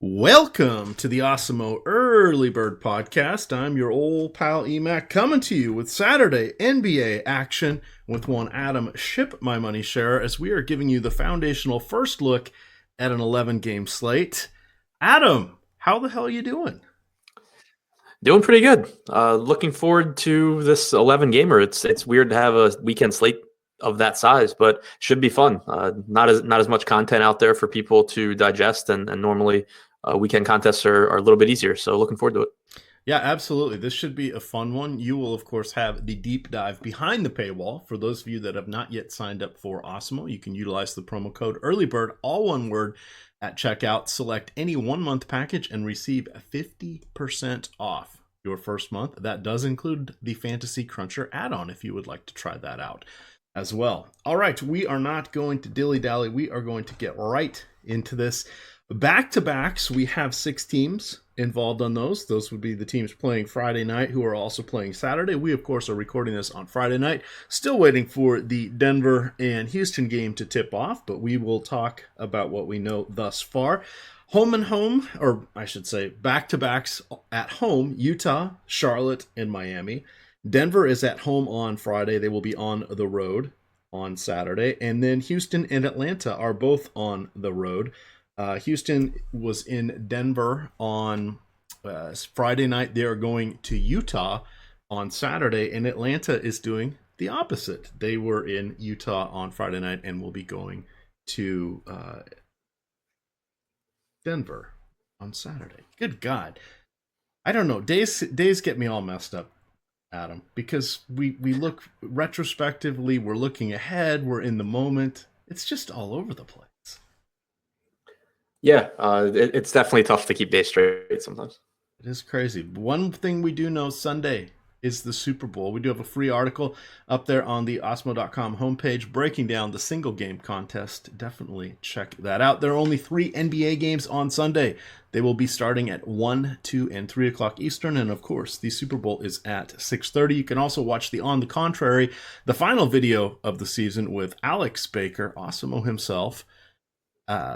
Welcome to the Awesemo Early Bird Podcast. I'm your old pal Emac coming to you with Saturday NBA action with one Adam Ship My Money Share as we are giving you the foundational first look at an 11-game slate. Adam, how the hell are you doing? Doing pretty good. Looking forward to this 11-gamer. It's weird to have a weekend slate of that size, but should be fun. Not as much content out there for people to digest, and normally weekend contests are a little bit easier. So looking forward to it. Yeah, absolutely. This should be a fun one. You will, of course, have the deep dive behind the paywall. For those of you that have not yet signed up for Awesemo, you can utilize the promo code EARLYBIRD, all one word, at checkout. Select any 1 month package and receive 50% off your first month. That does include the Fantasy Cruncher add-on if you would like to try that out as well. All right, we are not going to dilly-dally. We are going to get right into this. Back-to-backs, we have 6 teams involved on those. Those would be the teams playing Friday night who are also playing Saturday. We, of course, are recording this on Friday night. Still waiting for the Denver and Houston game to tip off, but we will talk about what we know thus far. Home and home, or I should say back-to-backs at home, Utah, Charlotte, and Miami. Denver is at home on Friday. They will be on the road on Saturday. And then Houston and Atlanta are both on the road. Houston was in Denver on Friday night. They are going to Utah on Saturday, and Atlanta is doing the opposite. They were in Utah on Friday night and will be going to Denver on Saturday. Good God. I don't know. Days get me all messed up, Adam, because we look retrospectively, we're looking ahead, we're in the moment. It's just all over the place. Yeah, it's definitely tough to keep days straight sometimes. It is crazy. One thing we do know, Sunday is the Super Bowl. We do have a free article up there on the Awesemo.com homepage breaking down the single game contest. Definitely check that out. There are only 3 NBA games on Sunday. They will be starting at 1, 2, and 3 o'clock Eastern. And of course, the Super Bowl is at 6:30. You can also watch the On the Contrary, the final video of the season with Alex Baker, Awesemo himself.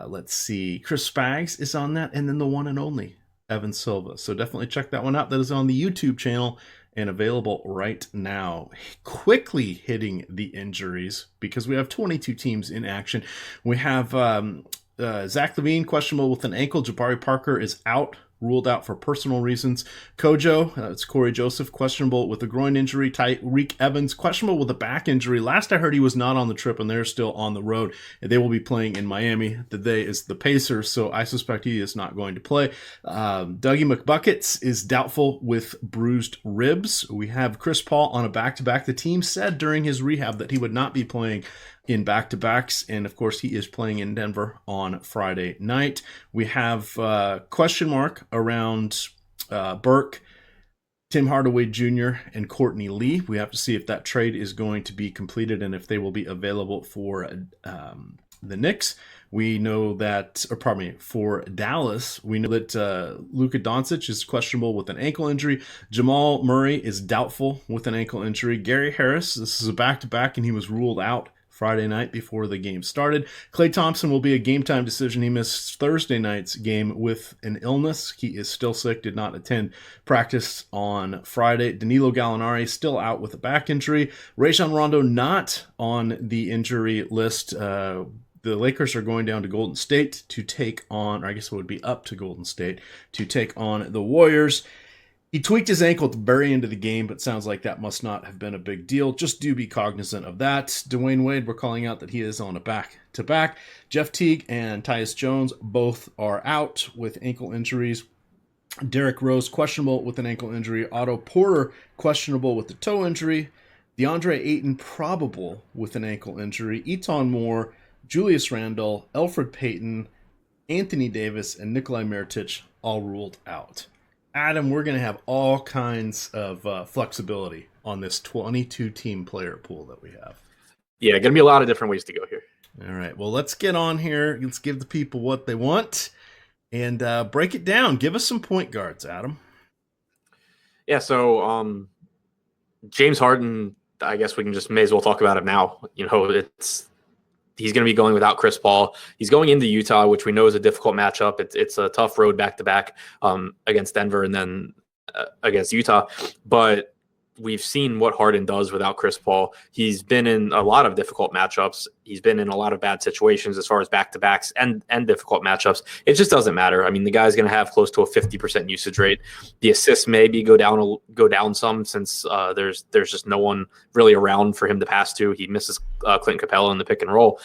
Let's see. Chris Spags is on that, and then the one and only Evan Silva. So definitely check that one out. That is on the YouTube channel and available right now. Quickly hitting the injuries because we have 22 teams in action. We have Zach LaVine questionable with an ankle. Jabari Parker is out, ruled out for personal reasons. Kojo, it's Corey Joseph, questionable with a groin injury. Tyreek Evans, questionable with a back injury. Last I heard, he was not on the trip, and they're still on the road. They will be playing in Miami. The day is the Pacers, so I suspect he is not going to play. Dougie McBuckets is doubtful with bruised ribs. We have Chris Paul on a back-to-back. The team said during his rehab that he would not be playing in back-to-backs, and of course he is playing in Denver on Friday night. We have question mark around Burke, Tim Hardaway Jr., and Courtney Lee. We have to see if that trade is going to be completed and if they will be available for the Knicks. We know that, for Dallas, we know that Luka Doncic is questionable with an ankle injury. Jamal Murray is doubtful with an ankle injury. Gary Harris, this is a back-to-back, and he was ruled out Friday night before the game started. Klay Thompson will be a game-time decision. He missed Thursday night's game with an illness. He is still sick, did not attend practice on Friday. Danilo Gallinari still out with a back injury. Rajon Rondo not on the injury list. The Lakers are going down to Golden State to take on, or I guess it would be up to Golden State, to take on the Warriors. He tweaked his ankle at the very end of the game, but sounds like that must not have been a big deal. Just do be cognizant of that. Dwayne Wade, we're calling out that he is on a back-to-back. Jeff Teague and Tyus Jones both are out with ankle injuries. Derrick Rose, questionable with an ankle injury. Otto Porter, questionable with a toe injury. DeAndre Ayton, probable with an ankle injury. Eton Moore, Julius Randle, Elfrid Payton, Anthony Davis, and Nikolai Mirotic all ruled out. Adam, we're going to have all kinds of flexibility on this 22-team player pool that we have. Yeah, going to be a lot of different ways to go here. All right, well, let's get on here. Let's give the people what they want and break it down. Give us some point guards, Adam. Yeah, so James Harden, I guess we can just may as well talk about him now. You know, it's he's going to be going without Chris Paul. He's going into Utah, which we know is a difficult matchup. It's a tough road back-to-back against Denver and then against Utah. But we've seen what Harden does without Chris Paul. He's been in a lot of difficult matchups. He's been in a lot of bad situations as far as back-to-backs and difficult matchups. It just doesn't matter. I mean, the guy's going to have close to a 50% usage rate. The assists maybe go down some since there's just no one really around for him to pass to. He misses Clint Capella in the pick and roll.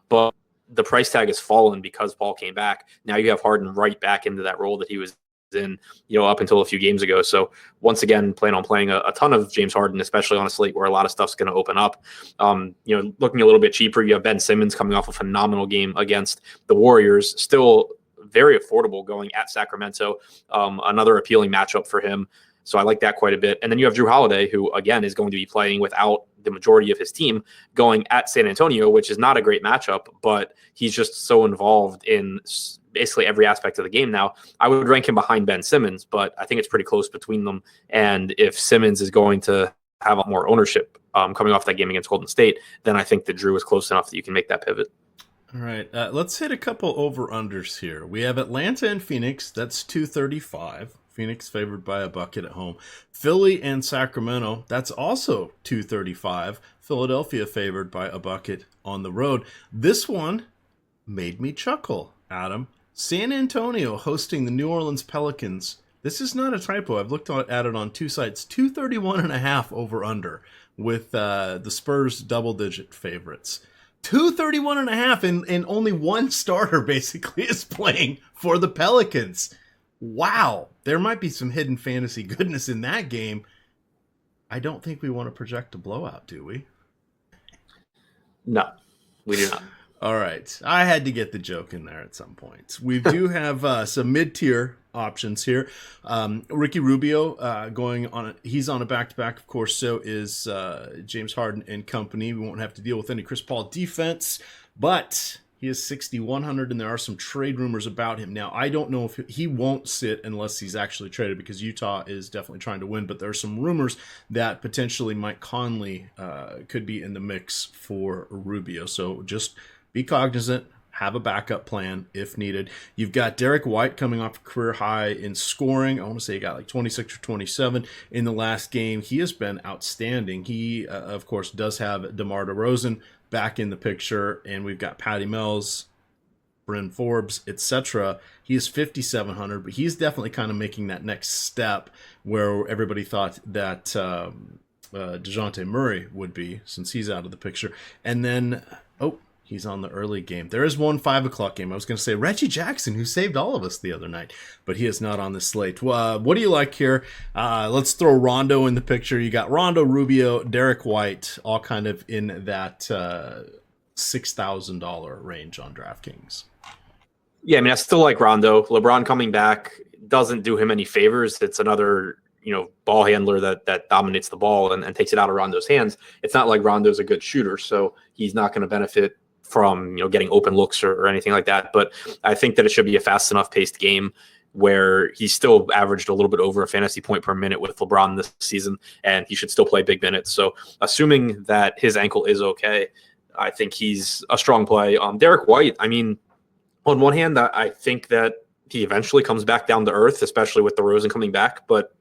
But the price tag has fallen because Paul came back. Now you have Harden right back into that role that he was in, up until a few games ago. So once again, plan on playing a ton of James Harden, especially on a slate where a lot of stuff's going to open up. Looking a little bit cheaper, you have Ben Simmons coming off a phenomenal game against the Warriors, still very affordable going at Sacramento. Another appealing matchup for him. So I like that quite a bit. And then you have Jrue Holiday, who again is going to be playing without the majority of his team, going at San Antonio, which is not a great matchup, but he's just so involved in basically every aspect of the game now. I would rank him behind Ben Simmons, but I think it's pretty close between them. And if Simmons is going to have more ownership coming off that game against Golden State, then I think that Jrue is close enough that you can make that pivot. All right, let's hit a couple over-unders here. We have Atlanta and Phoenix. That's 235. Phoenix favored by a bucket at home. Philly and Sacramento. That's also 235. Philadelphia favored by a bucket on the road. This one made me chuckle, Adam. San Antonio hosting the New Orleans Pelicans. This is not a typo. I've looked at it on two sites. 231.5 over-under with the Spurs double-digit favorites. 231.5 and only one starter basically is playing for the Pelicans. Wow. There might be some hidden fantasy goodness in that game. I don't think we want to project a blowout, do we? No, we do not. All right. I had to get the joke in there at some point. We do have some mid-tier options here. Ricky Rubio he's on a back-to-back, of course, so is James Harden and company. We won't have to deal with any Chris Paul defense, but he is 6,100, and there are some trade rumors about him. Now, I don't know if he won't sit unless he's actually traded because Utah is definitely trying to win, but there are some rumors that potentially Mike Conley could be in the mix for Rubio. So just be cognizant, have a backup plan if needed. You've got Derrick White coming off a career high in scoring. I want to say he got like 26 or 27 in the last game. He has been outstanding. He, of course, does have DeMar DeRozan back in the picture, and we've got Patty Mills, Bryn Forbes, etc. He is 5,700, but he's definitely kind of making that next step where everybody thought that DeJounte Murray would be since he's out of the picture. And then, he's on the early game. There is one 5 o'clock game. I was going to say Reggie Jackson, who saved all of us the other night, but he is not on the slate. What do you like here? Let's throw Rondo in the picture. You got Rondo, Rubio, Derrick White, all kind of in that $6,000 range on DraftKings. Yeah, I mean, I still like Rondo. LeBron coming back doesn't do him any favors. It's another ball handler that dominates the ball and takes it out of Rondo's hands. It's not like Rondo's a good shooter, so he's not going to benefit from getting open looks or anything like that. But I think that it should be a fast enough paced game where he still averaged a little bit over a fantasy point per minute with LeBron this season, and he should still play big minutes. So assuming that his ankle is okay, I think he's a strong play. Derrick White, I mean, on one hand, I think that he eventually comes back down to earth, especially with DeRozan coming back, but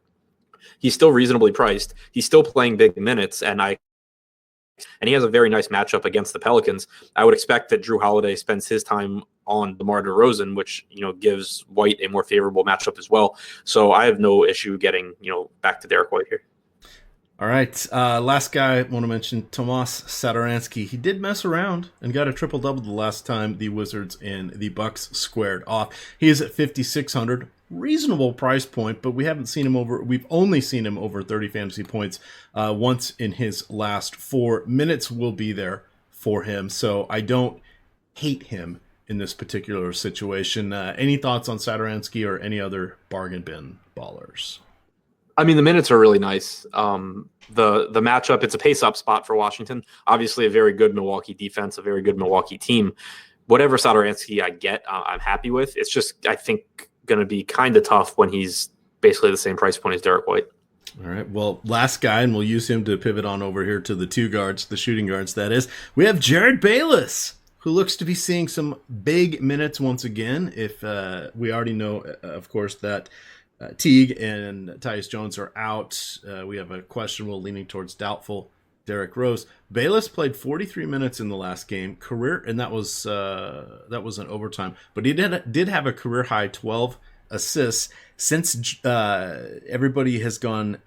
he's still reasonably priced. He's still playing big minutes, and he has a very nice matchup against the Pelicans. I would expect that Jrue Holiday spends his time on DeMar DeRozan, which gives White a more favorable matchup as well. So I have no issue getting back to Derrick White here. All right, last guy I want to mention, Tomas Satoransky. He did mess around and got a triple-double the last time the Wizards and the Bucks squared off. He is at 5,600. Reasonable price point, but we've only seen him over 30 fantasy points once in his last 4 minutes. Will be there for him, so I don't hate him in this particular situation. Any thoughts on Satoransky or any other bargain bin ballers? I mean, the minutes are really nice. The matchup, it's a pace-up spot for Washington. Obviously, a very good Milwaukee defense, a very good Milwaukee team. Whatever Satoransky I get, I'm happy with. It's just, I think, going to be kind of tough when he's basically the same price point as Derrick White. All right. Well, last guy, and we'll use him to pivot on over here to the two guards, the shooting guards, that is. We have Jared Bayless, who looks to be seeing some big minutes once again. If we already know, of course, that Teague and Tyus Jones are out. We have a questionable leaning towards doubtful Derrick Rose. Bayless played 43 minutes in the last game, career, and that was an overtime. But he did have a career high 12 assists. Since everybody has gone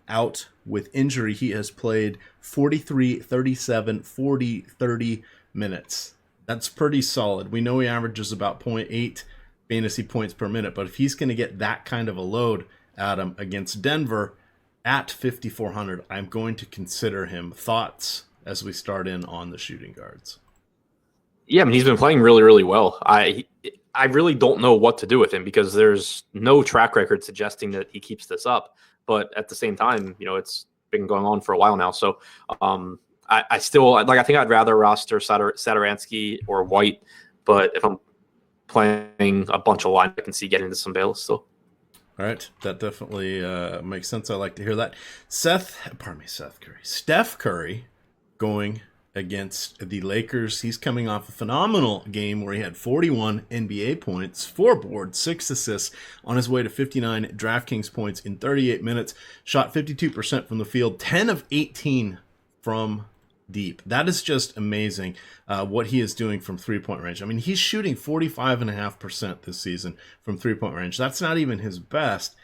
out with injury, he has played 43, 37, 40, 30 minutes. That's pretty solid. We know he averages about 0.8 fantasy points per minute, but if he's going to get that kind of a load, Adam, against Denver at 5,400, I'm going to consider him. Thoughts as we start in on the shooting guards? Yeah, I mean, he's been playing really, really well. I really don't know what to do with him because there's no track record suggesting that he keeps this up. But at the same time, it's been going on for a while now. So I still I think I'd rather roster Satoransky or White. But if I'm playing a bunch of line, I can see getting into some Bayless still. All right, that definitely makes sense. I like to hear that. Steph Curry going against the Lakers. He's coming off a phenomenal game where he had 41 NBA points, 4 boards, 6 assists on his way to 59 DraftKings points in 38 minutes. Shot 52% from the field, 10 of 18 from deep. That is just amazing what he is doing from three-point range. I mean, he's shooting 45.5% this season from three-point range. That's not even his best,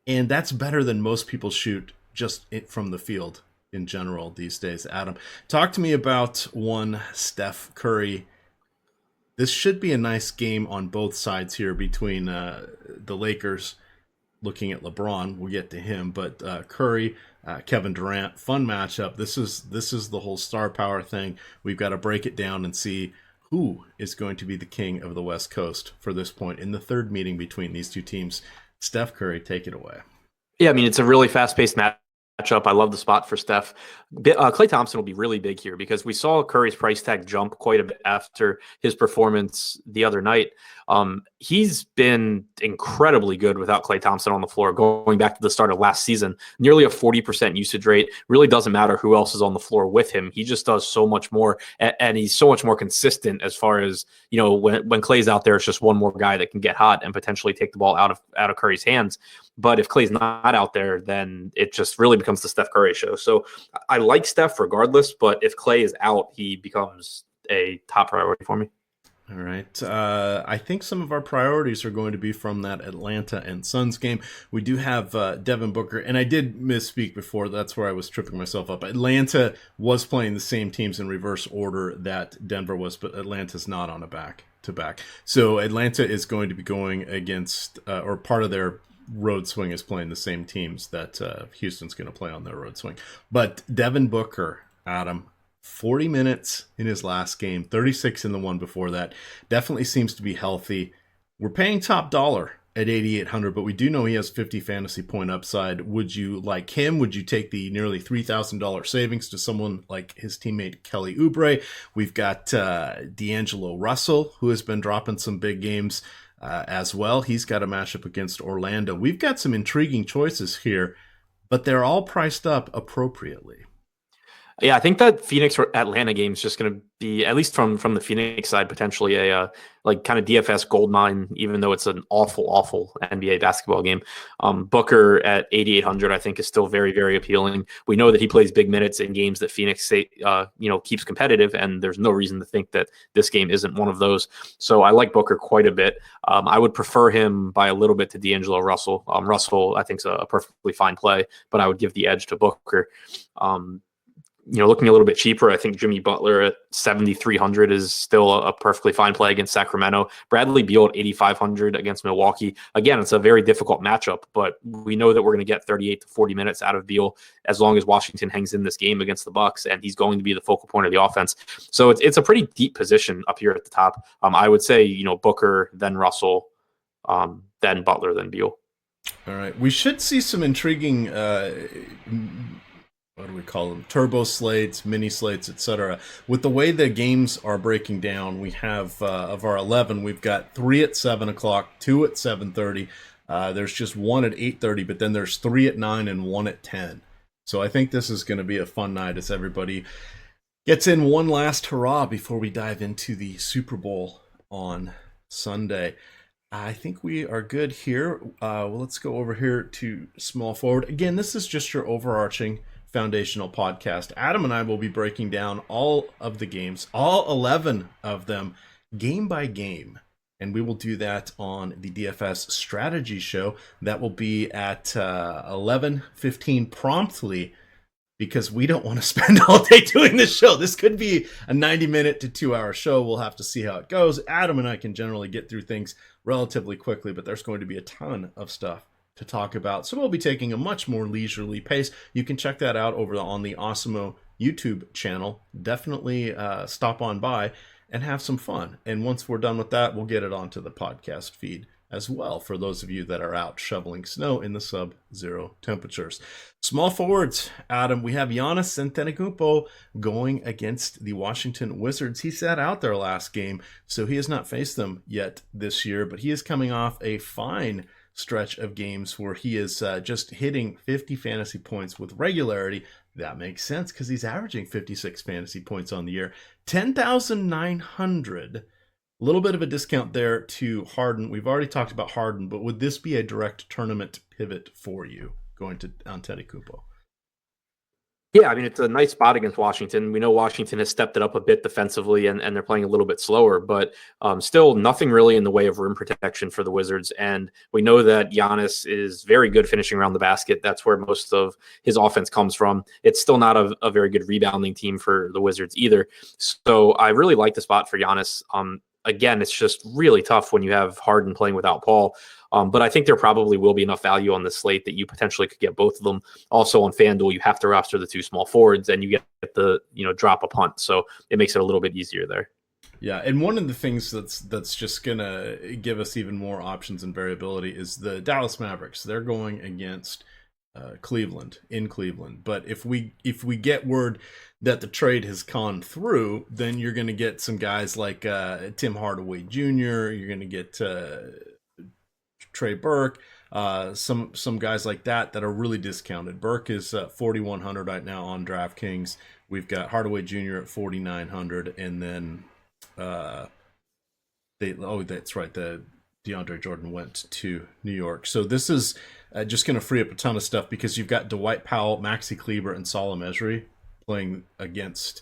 and that's better than most people shoot just from the field in general these days. Adam, talk to me about one Steph Curry. This should be a nice game on both sides here between the Lakers looking at LeBron. We'll get to him, but Curry, Kevin Durant, fun matchup. This is the whole star power thing. We've got to break it down and see who is going to be the king of the West Coast for this point in the third meeting between these two teams. Steph Curry, take it away. Yeah, I mean, it's a really fast-paced matchup. I love the spot for Steph. Klay Thompson will be really big here because we saw Curry's price tag jump quite a bit after his performance the other night. He's been incredibly good without Klay Thompson on the floor going back to the start of last season. Nearly a 40% usage rate. Really doesn't matter who else is on the floor with him. He just does so much more, and he's so much more consistent as far as, when Klay's out there, it's just one more guy that can get hot and potentially take the ball out of Curry's hands. But if Klay's not out there, then it just really becomes the Steph Curry show. So I like Steph regardless, but if Klay is out, he becomes a top priority for me. All right. I think some of our priorities are going to be from that Atlanta and Suns game. We do have Devin Booker, and I did misspeak before. That's where I was tripping myself up. Atlanta was playing the same teams in reverse order that Denver was, but Atlanta's not on a back-to-back. So Atlanta is going to be going against, or part of their road swing is playing the same teams that Houston's going to play on their road swing. But Devin Booker, Adam, 40 minutes in his last game, 36 in the one before that. Definitely seems to be healthy. We're paying top dollar at 8,800, but we do know he has 50 fantasy point upside. Would you like him? Would you take the nearly $3,000 savings to someone like his teammate Kelly Oubre? We've got D'Angelo Russell, who has been dropping some big games as well. He's got a matchup against Orlando. We've got some intriguing choices here, but they're all priced up appropriately. Yeah, I think that Phoenix or Atlanta game is just going to be, at least from the Phoenix side, potentially a kind of DFS gold mine, even though it's an awful NBA basketball game. Booker at 8,800, I think, is still very, very appealing. We know that he plays big minutes in games that Phoenix keeps competitive, and there's no reason to think that this game isn't one of those. So I like Booker quite a bit. I would prefer him by a little bit to D'Angelo Russell. Russell, I think, is a perfectly fine play, but I would give the edge to Booker. Looking a little bit cheaper, I think Jimmy Butler at 7,300 is still a perfectly fine play against Sacramento. Bradley Beal at 8,500 against Milwaukee. Again, it's a very difficult matchup, but we know that we're going to get 38 to 40 minutes out of Beal as long as Washington hangs in this game against the Bucks, and he's going to be the focal point of the offense. So it's a pretty deep position up here at the top. I would say, Booker, then Russell, then Butler, then Beal. All right. We should see some intriguing what do we call them? Turbo slates, mini slates, etc. With the way the games are breaking down, we have of our 11, we've got 3 at 7 o'clock, 2 at 7:30, There's just one at 8:30, but then there's 3 at 9 and 1 at 10. So I think this is going to be a fun night as everybody gets in one last hurrah before we dive into the Super Bowl on Sunday. I think we are good here. Well, let's go over here to small forward. Again, this is just your overarching foundational podcast. Adam and I will be breaking down all of the games, all 11 of them, game by game. And we will do that on the DFS strategy show. That will be at 11:15 promptly, because we don't want to spend all day doing this show. This could be a 90-minute to 2-hour show. We'll have to see how it goes. Adam and I can generally get through things relatively quickly, but there's going to be a ton of stuff to talk about. So we'll be taking a much more leisurely pace. You can check that out over on the Awesemo YouTube channel. Definitely stop on by and have some fun. And once we're done with that, we'll get it onto the podcast feed as well for those of you that are out shoveling snow in the sub-zero temperatures. Small forwards, Adam, we have Giannis Antetokounmpo going against the Washington Wizards. He sat out their last game, so he has not faced them yet this year, but he is coming off a fine stretch of games where he is just hitting 50 fantasy points with regularity. That makes sense because he's averaging 56 fantasy points on the year. 10,900. A little bit of a discount there to Harden. We've already talked about Harden, but would this be a direct tournament pivot for you going to Antetokounmpo? Yeah, I mean, it's a nice spot against Washington. We know Washington has stepped it up a bit defensively, and they're playing a little bit slower, but still nothing really in the way of rim protection for the Wizards. And we know that Giannis is very good finishing around the basket. That's where most of his offense comes from. It's still not a very good rebounding team for the Wizards either. So I really like the spot for Giannis. Again, it's just really tough when you have Harden playing without Paul. But I think there probably will be enough value on the slate that you potentially could get both of them. Also on FanDuel, you have to roster the two small forwards and you get the, drop a punt. So it makes it a little bit easier there. Yeah, and one of the things that's just going to give us even more options and variability is the Dallas Mavericks. They're going against Cleveland in Cleveland. But if we get word that the trade has gone through, then you're going to get some guys like Tim Hardaway Jr. You're going to get Trey Burke, some guys like that are really discounted. Burke is 4,100 right now on DraftKings. We've got Hardaway Jr. at 4,900, and then that's right, the DeAndre Jordan went to New York. So this is just going to free up a ton of stuff because you've got Dwight Powell, Maxi Kleber, and Salah Mejri playing against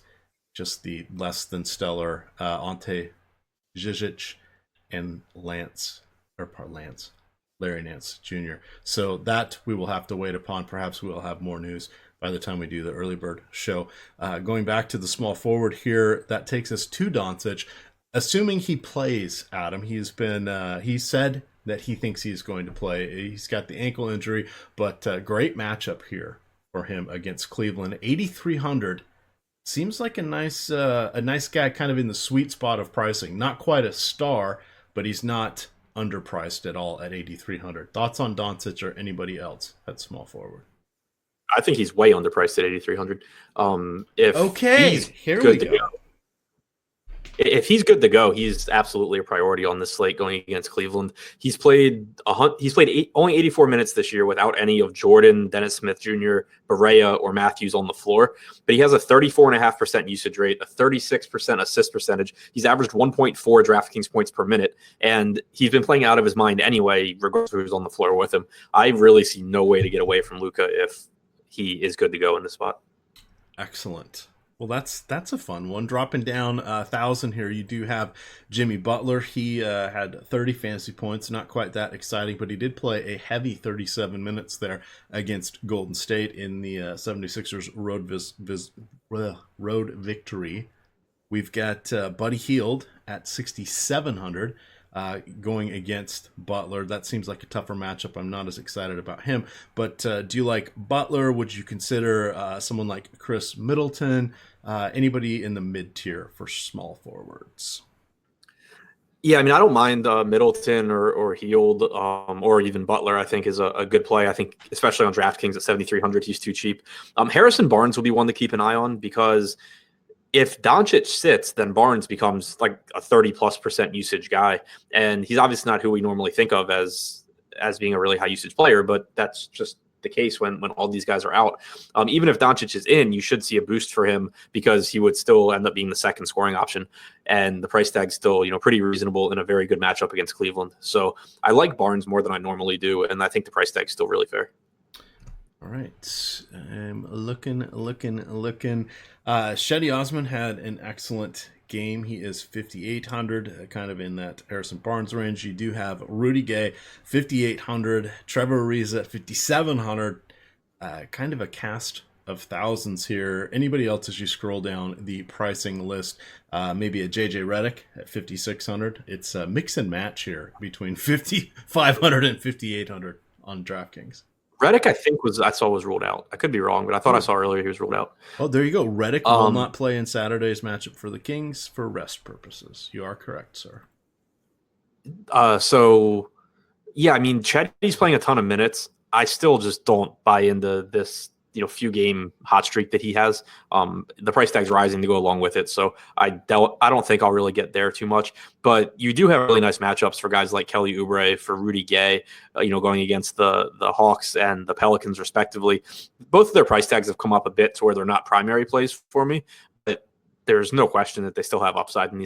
just the less than stellar Ante Zizic and Larry Nance Jr. So that we will have to wait upon. Perhaps we will have more news by the time we do the early bird show. Going back to the small forward here, that takes us to Doncic. Assuming he plays, Adam, he said that he thinks he's going to play. He's got the ankle injury, but great matchup here for him against Cleveland. 8,300 seems like a nice guy, kind of in the sweet spot of pricing. Not quite a star, but he's not underpriced at all at 8,300. Thoughts on Doncic or anybody else at small forward? I think he's way underpriced at 8,300. Here we go. If he's good to go, he's absolutely a priority on this slate going against Cleveland. He's played only 84 minutes this year without any of Jordan, Dennis Smith Jr., Barea, or Matthews on the floor. But he has a 34.5% usage rate, a 36% assist percentage. He's averaged 1.4 DraftKings points per minute, and he's been playing out of his mind anyway, regardless of who's on the floor with him. I really see no way to get away from Luka if he is good to go in the spot. Excellent. Well, that's a fun one. Dropping down 1,000 here, you do have Jimmy Butler. He had 30 fantasy points, not quite that exciting, but he did play a heavy 37 minutes there against Golden State in the 76ers road victory. We've got Buddy Hield at 6,700 going against Butler. That seems like a tougher matchup. I'm not as excited about him. But do you like Butler? Would you consider someone like Chris Middleton? Anybody in the mid-tier for small forwards? Yeah, I mean, I don't mind Middleton or Hield or even Butler, I think, is a good play. I think, especially on DraftKings at 7,300, he's too cheap. Harrison Barnes will be one to keep an eye on because if Doncic sits, then Barnes becomes like a 30+% usage guy. And he's obviously not who we normally think of as as being a really high usage player, but that's just the case when all these guys are out. Even if Doncic is in, you should see a boost for him because he would still end up being the second scoring option, and the price tag's still pretty reasonable in a very good matchup against Cleveland. So I like Barnes more than I normally do, and I think the price tag's still really fair. All right, I'm looking. Shetty Osman had an excellent game. He is 5,800, kind of in that Harrison Barnes range. You do have Rudy Gay, 5,800. Trevor Ariza, 5,700. Kind of a cast of thousands here. Anybody else as you scroll down the pricing list? Maybe a JJ Redick at 5,600. It's a mix and match here between 5,500 and 5,800 on DraftKings. Redick, I saw was ruled out. I could be wrong, but I thought I saw earlier he was ruled out. Oh, there you go. Redick will not play in Saturday's matchup for the Kings for rest purposes. You are correct, sir. So, yeah, I mean, Chetty's playing a ton of minutes. I still just don't buy into this, few game hot streak that he has. The price tag's rising to go along with it, so I don't think I'll really get there too much. But you do have really nice matchups for guys like Kelly Oubre, for Rudy Gay, going against the Hawks and the Pelicans respectively. Both of their price tags have come up a bit to where they're not primary plays for me, but there's no question that they still have upside in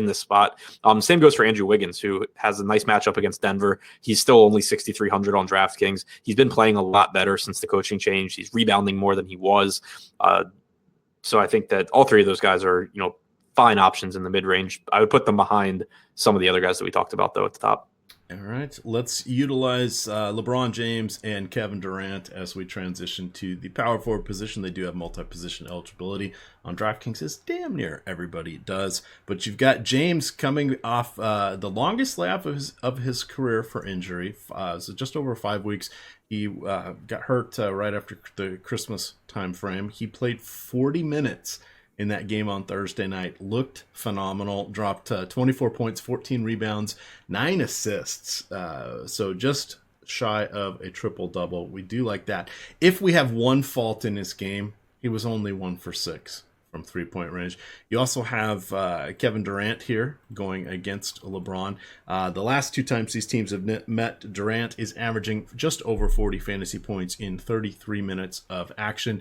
this spot. Same goes for Andrew Wiggins, who has a nice matchup against Denver. He's still only 6,300 on DraftKings. He's been playing a lot better since the coaching change. He's rebounding more than he was. So I think that all three of those guys are, fine options in the mid-range. I would put them behind some of the other guys that we talked about, though, at the top. All right, let's utilize LeBron James and Kevin Durant as we transition to the power forward position. They do have multi-position eligibility on DraftKings, as damn near everybody does. But you've got James coming off the longest layoff of his career for injury, so just over 5 weeks. He got hurt right after the Christmas time frame. He played 40 minutes in that game on Thursday night, looked phenomenal, dropped 24 points, 14 rebounds, 9 assists. So just shy of a triple-double. We do like that. If we have one fault in his game, he was only 1 for 6 from three-point range. You also have Kevin Durant here going against LeBron. The last 2 times these teams have met, Durant is averaging just over 40 fantasy points in 33 minutes of action.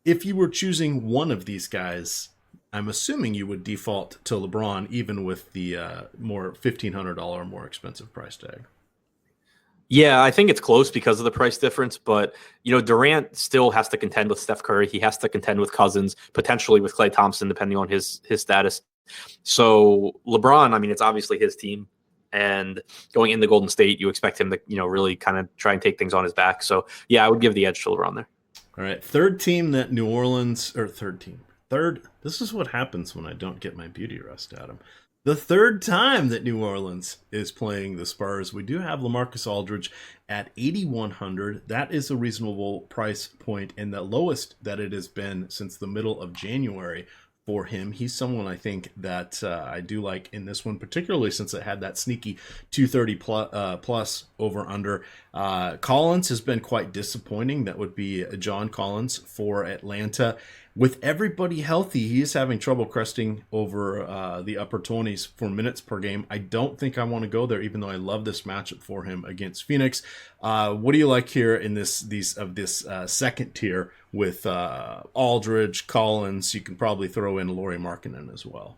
If you were choosing one of these guys, I'm assuming you would default to LeBron, even with the more $1,500 more expensive price tag. Yeah, I think it's close because of the price difference, but Durant still has to contend with Steph Curry. He has to contend with Cousins, potentially with Klay Thompson, depending on his status. So LeBron, I mean, it's obviously his team, and going into Golden State, you expect him to really kind of try and take things on his back. So yeah, I would give the edge to LeBron there. All right, third, this is what happens when I don't get my beauty rest, Adam. The third time that New Orleans is playing the Spurs, we do have LaMarcus Aldridge at 8,100. That is a reasonable price point and the lowest that it has been since the middle of January for him. He's someone I think that I do like in this one, particularly since it had that sneaky 230 plus over under. Collins has been quite disappointing. That would be John Collins for Atlanta. With everybody healthy, he is having trouble cresting over the upper 20s for minutes per game. I don't think I want to go there, even though I love this matchup for him against Phoenix. What do you like here in this second tier with Aldridge, Collins? You can probably throw in Lauri Markkanen as well.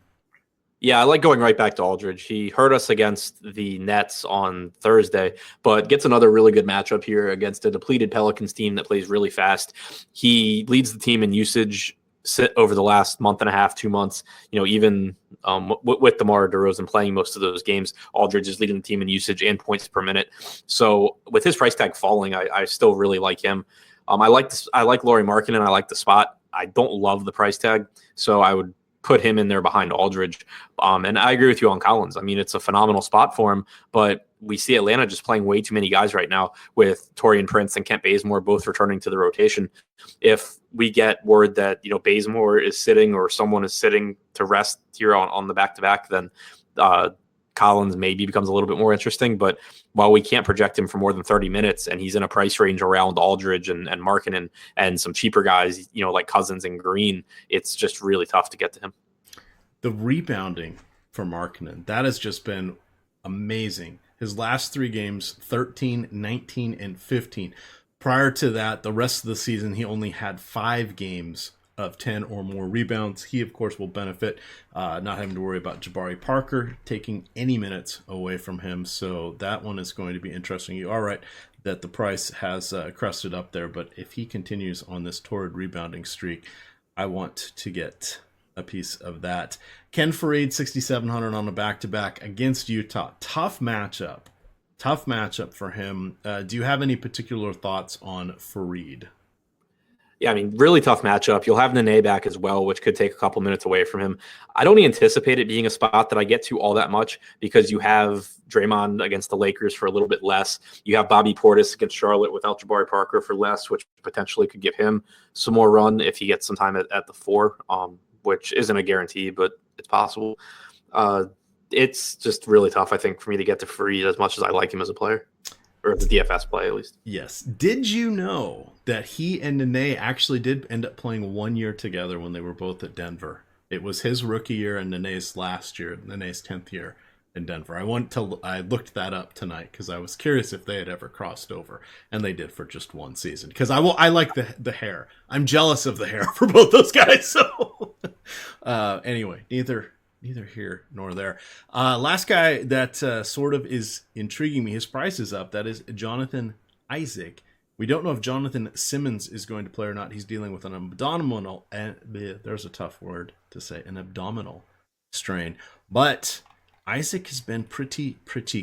Yeah, I like going right back to Aldridge. He hurt us against the Nets on Thursday, but gets another really good matchup here against a depleted Pelicans team that plays really fast. He leads the team in usage over the last month and a half, 2 months. Even with DeMar DeRozan playing most of those games, Aldridge is leading the team in usage and points per minute. So with his price tag falling, I still really like him. I like Lauri Markkanen. I like the spot. I don't love the price tag, so I would put him in there behind Aldridge. And I agree with you on Collins. I mean, it's a phenomenal spot for him, but we see Atlanta just playing way too many guys right now with Taurean Prince and Kent Bazemore both returning to the rotation. If we get word that, Bazemore is sitting or someone is sitting to rest here on the back-to-back, then Collins maybe becomes a little bit more interesting. But while we can't project him for more than 30 minutes and he's in a price range around Aldridge and Markkanen and some cheaper guys, like Cousins and Green, it's just really tough to get to him. The rebounding for Markkanen, that has just been amazing. His last 3 games, 13, 19, and 15. Prior to that, the rest of the season, he only had 5 games of 10 or more rebounds. He, of course, will benefit not having to worry about Jabari Parker taking any minutes away from him. So that one is going to be interesting. You are right that the price has crested up there, but if he continues on this torrid rebounding streak, I want to get a piece of that. Ken Fareed, 6,700 on a back-to-back against Utah. Tough matchup for him. Do you have any particular thoughts on Fareed? Yeah, I mean, really tough matchup. You'll have Nene back as well, which could take a couple minutes away from him. I don't anticipate it being a spot that I get to all that much because you have Draymond against the Lakers for a little bit less. You have Bobby Portis against Charlotte without Jabari Parker for less, which potentially could give him some more run if he gets some time at the 4, which isn't a guarantee, but it's possible. It's just really tough, I think, for me to get to Fareed as much as I like him as a player. Or the DFS play, at least. Yes. Did you know that he and Nene actually did end up playing 1 year together when they were both at Denver? It was his rookie year and Nene's last year, Nene's 10th year in Denver. I looked that up tonight because I was curious if they had ever crossed over, and they did for just 1 season. Because I like the hair. I'm jealous of the hair for both those guys. So anyway, neither here nor there. Last guy that sort of is intriguing me, his price is up. That is Jonathan Isaac. We don't know if Jonathan Simmons is going to play or not. He's dealing with an abdominal, and there's a tough word to say, an abdominal strain. But Isaac has been pretty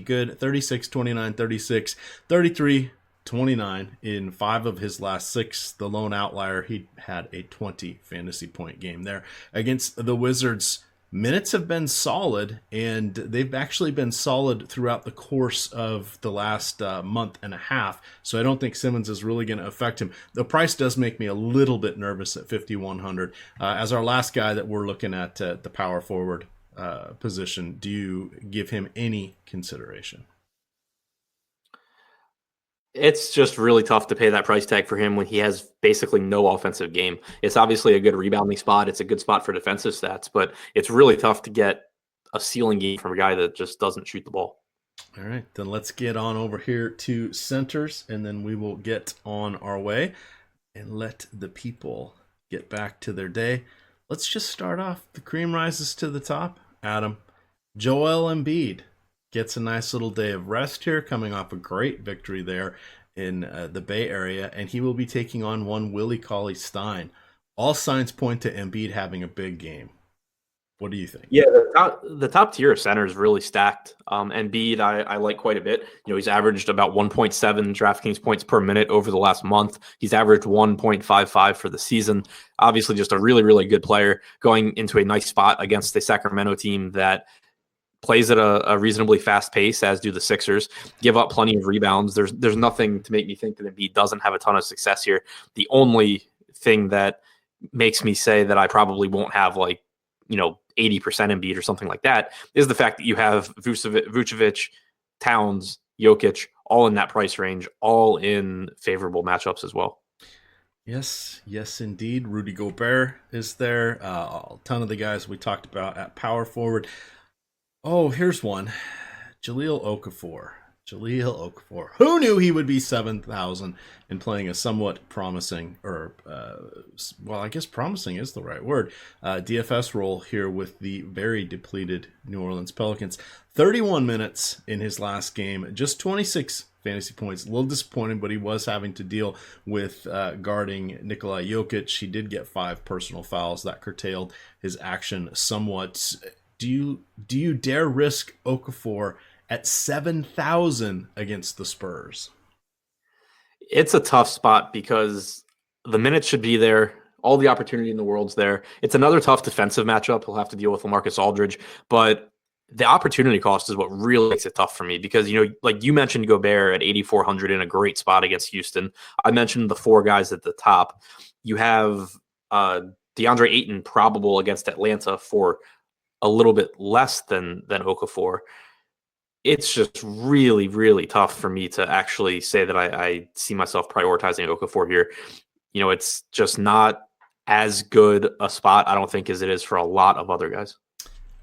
good. 36, 29, 36, 33, 29 in 5 of his last 6. The lone outlier, he had a 20 fantasy point game there against the Wizards. Minutes have been solid, and they've actually been solid throughout the course of the last month and a half. So I don't think Simmons is really going to affect him. The price does make me a little bit nervous at 5,100. As our last guy that we're looking at the power forward position, do you give him any consideration? It's just really tough to pay that price tag for him when he has basically no offensive game. It's obviously a good rebounding spot. It's a good spot for defensive stats, but it's really tough to get a ceiling game from a guy that just doesn't shoot the ball. All right, then let's get on over here to centers, and then we will get on our way and let the people get back to their day. Let's just start off. The cream rises to the top. Adam, Joel Embiid gets a nice little day of rest here, coming off a great victory there in the Bay Area, and he will be taking on one Willie Cauley-Stein. All signs point to Embiid having a big game. What do you think? Yeah, the top tier of center is really stacked. Embiid, I like quite a bit. You know, he's averaged about 1.7 DraftKings points per minute over the last month. He's averaged 1.55 for the season. Obviously, just a really good player going into a nice spot against the Sacramento team that plays at a reasonably fast pace, as do the Sixers, give up plenty of rebounds. There's nothing to make me think that Embiid doesn't have a ton of success here. The only thing that makes me say that I probably won't have 80% Embiid or something like that is the fact that you have Vucevic, Towns, Jokic, all in that price range, all in favorable matchups as well. Yes, indeed. Rudy Gobert is there. A ton of the guys we talked about at power forward. Oh, here's one. Jahlil Okafor. Who knew he would be 7,000 and playing a somewhat promising, I guess promising is the right word, DFS role here with the very depleted New Orleans Pelicans. 31 minutes in his last game, just 26 fantasy points. A little disappointing, but he was having to deal with guarding Nikola Jokic. He did get 5 personal fouls that curtailed his action somewhat. Do you dare risk Okafor at 7,000 against the Spurs? It's a tough spot because the minutes should be there. All the opportunity in the world's there. It's another tough defensive matchup. He'll have to deal with LaMarcus Aldridge, but the opportunity cost is what really makes it tough for me because, like you mentioned Gobert at 8,400 in a great spot against Houston. I mentioned the 4 guys at the top. You have DeAndre Ayton probable against Atlanta for a little bit less than Okafor. It's just really tough for me to actually say that I see myself prioritizing Okafor here. It's just not as good a spot, I don't think, as it is for a lot of other guys.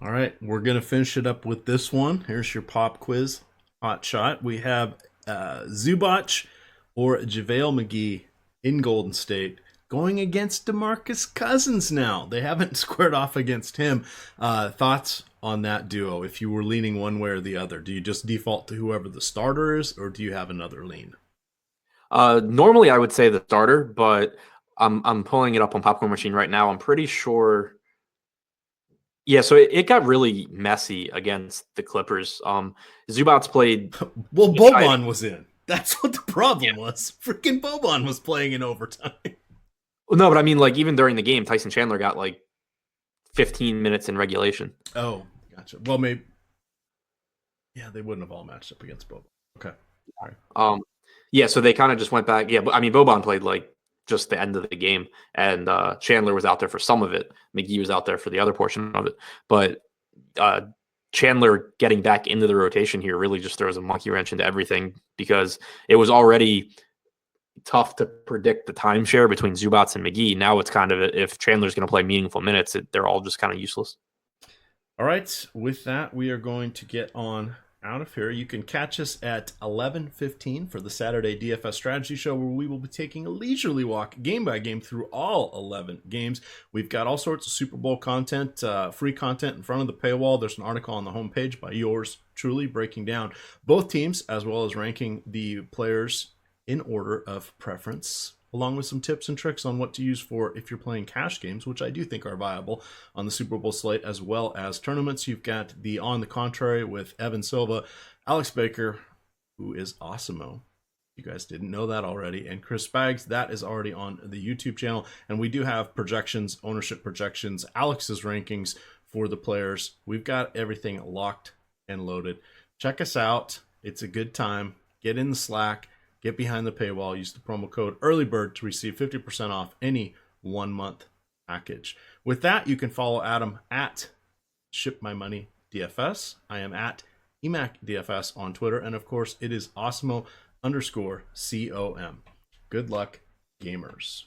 All right, we're going to finish it up with this one. Here's your pop quiz hot shot. We have Zubac or JaVale McGee in Golden State going against DeMarcus Cousins now. They haven't squared off against him. Thoughts on that duo if you were leaning one way or the other? Do you just default to whoever the starter is, or do you have another lean? Normally I would say the starter, but I'm pulling it up on Popcorn Machine right now. I'm pretty sure. Yeah, so it got really messy against the Clippers. Zubats played. Well, Boban was in. That's what the problem was. Freaking Boban was playing in overtime. No, but I mean, like, even during the game, Tyson Chandler got like 15 minutes in regulation. Oh, gotcha. Well, maybe. Yeah, they wouldn't have all matched up against Boban. Okay. All right. Yeah, so they kind of just went back. Yeah, but I mean, Boban played like just the end of the game, and Chandler was out there for some of it. McGee was out there for the other portion of it. But Chandler getting back into the rotation here really just throws a monkey wrench into everything, because it was already tough to predict the timeshare between Zubats and McGee. Now it's kind of, if Chandler's going to play meaningful minutes, they're all just kind of useless. All right. With that, we are going to get on out of here. You can catch us at 11:15 for the Saturday DFS Strategy Show, where we will be taking a leisurely walk game by game through all 11 games. We've got all sorts of Super Bowl content, free content in front of the paywall. There's an article on the homepage by yours truly breaking down both teams, as well as ranking the players in order of preference, along with some tips and tricks on what to use for if you're playing cash games, which I do think are viable on the Super Bowl slate, as well as tournaments. You've got the On the Contrary with Evan Silva, Alex Baker, who is Awesemo. You guys didn't know that already. And Chris Spags, that is already on the YouTube channel. And we do have projections, ownership projections, Alex's rankings for the players. We've got everything locked and loaded. Check us out. It's a good time. Get in the Slack. Get behind the paywall. Use the promo code EARLYBIRD to receive 50% off any 1 month package. With that, you can follow Adam at ShipMyMoneyDFS. I am at EMACDFS on Twitter. And of course, it is Awesemo_COM. Good luck, gamers.